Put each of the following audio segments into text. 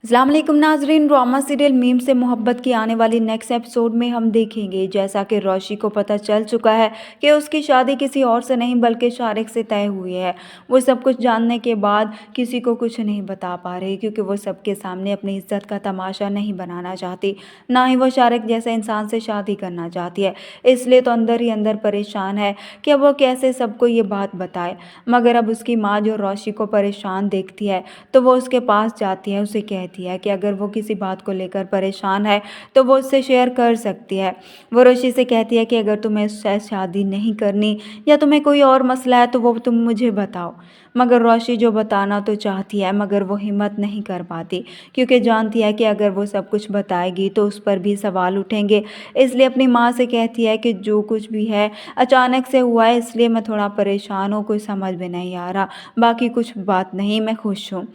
अस्सलाम वालेकुम नाजरीन, ड्रामा सीरियल मीम से मोहब्बत की आने वाली नेक्स्ट एपिसोड में हम देखेंगे जैसा कि रोशी को पता चल चुका है कि उसकी शादी किसी और से नहीं बल्कि शारिक से तय हुई है। वो सब कुछ जानने के बाद किसी को कुछ नहीं बता पा रही क्योंकि वो सबके सामने अपनी इज्जत का तमाशा नहीं बनाना चाहती, ना ही वो शारिक जैसे इंसान से शादी करना चाहती है। इसलिए तो अंदर ही अंदर परेशान है कि अब वो कैसे सबको ये बात बताए। मगर अब उसकी माँ जो रोशी को परेशान देखती है तो वो उसके पास जाती है, उसे कहती है कि अगर वो किसी बात को लेकर परेशान है तो वो उससे शेयर कर सकती है। वो रोशी से कहती है कि अगर तुम्हें उससे शादी नहीं करनी या तुम्हें कोई और मसला है तो वो तुम मुझे बताओ। मगर रोशी जो बताना तो चाहती है मगर वो हिम्मत नहीं कर पाती क्योंकि जानती है कि अगर वो सब कुछ बताएगी तो उस पर भी सवाल उठेंगे। इसलिए अपनी माँ से कहती है कि जो कुछ भी है अचानक से हुआ है, इसलिए मैं थोड़ा परेशान हूँ, कुछ समझ में नहीं आ रहा, बाकी कुछ बात नहीं, मैं खुश हूँ।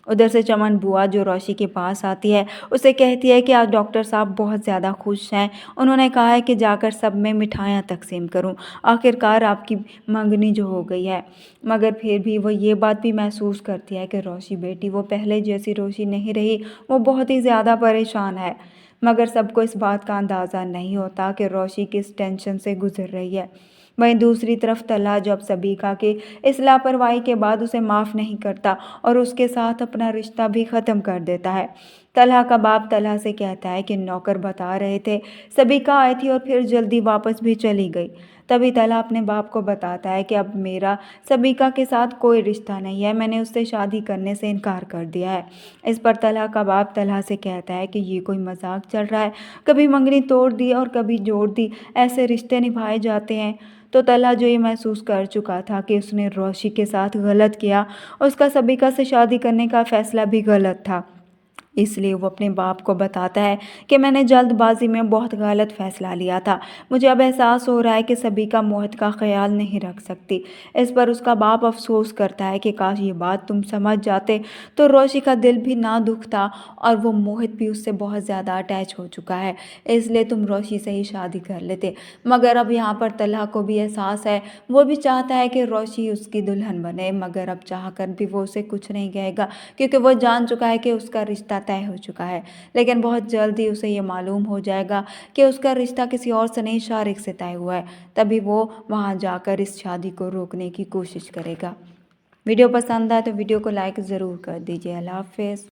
उधर से चमन बुआ जो रोशी के पास आती है उसे कहती है कि आज डॉक्टर साहब बहुत ज़्यादा खुश हैं, उन्होंने कहा है कि जाकर सब में मिठाइयाँ तकसीम करूं, आखिरकार आपकी मंगनी जो हो गई है। मगर फिर भी वो ये बात भी महसूस करती है कि रोशी बेटी वो पहले जैसी रोशी नहीं रही, वो बहुत ही ज़्यादा परेशान है। मगर सबको इस बात का अंदाज़ा नहीं होता कि रोशी किस टेंशन से गुजर रही है। वहीं दूसरी तरफ तल्हा जब सबीका के इस लापरवाही के बाद उसे माफ़ नहीं करता और उसके साथ अपना रिश्ता भी ख़त्म कर देता है। तल्हा का बाप तल्हा से कहता है कि नौकर बता रहे थे सबीका आई थी और फिर जल्दी वापस भी चली गई। तभी तल्हा अपने बाप को बताता है कि अब मेरा सबीका के साथ कोई रिश्ता नहीं है, मैंने उससे शादी करने से इनकार कर दिया है। इस पर तल्हा का बाप तल्हा से कहता है कि ये कोई मजाक चल रहा है, कभी मंगनी तोड़ दी और कभी जोड़ दी, ऐसे रिश्ते निभाए जाते हैं। तो तल्हा जो ये महसूस कर चुका था कि उसने रोशी के साथ गलत किया, उसका सबीका से शादी करने का फैसला भी गलत था, इसलिए वो अपने बाप को बताता है कि मैंने जल्दबाजी में बहुत गलत फ़ैसला लिया था, मुझे अब एहसास हो रहा है कि सबीका मोहित का ख्याल नहीं रख सकती। इस पर उसका बाप अफसोस करता है कि काश ये बात तुम समझ जाते तो रोशी का दिल भी ना दुखता और वो मोहित भी उससे बहुत ज़्यादा अटैच हो चुका है, इसलिए तुम रोशी से ही शादी कर लेते। मगर अब यहाँ पर तल्हा को भी एहसास है, वो भी चाहता है कि रोशी उसकी दुल्हन बने, मगर अब चाह कर भी वो उसे कुछ नहीं कहेगा क्योंकि वो जान चुका है कि उसका रिश्ता तय हो चुका है। लेकिन बहुत जल्द ही उसे ये मालूम हो जाएगा कि उसका रिश्ता किसी और से नहीं शारिक से तय हुआ है। तभी वो वहाँ जाकर इस शादी को रोकने की कोशिश करेगा। वीडियो पसंद आए तो वीडियो को लाइक ज़रूर कर दीजिए। अल्लाह हाफ़िज़।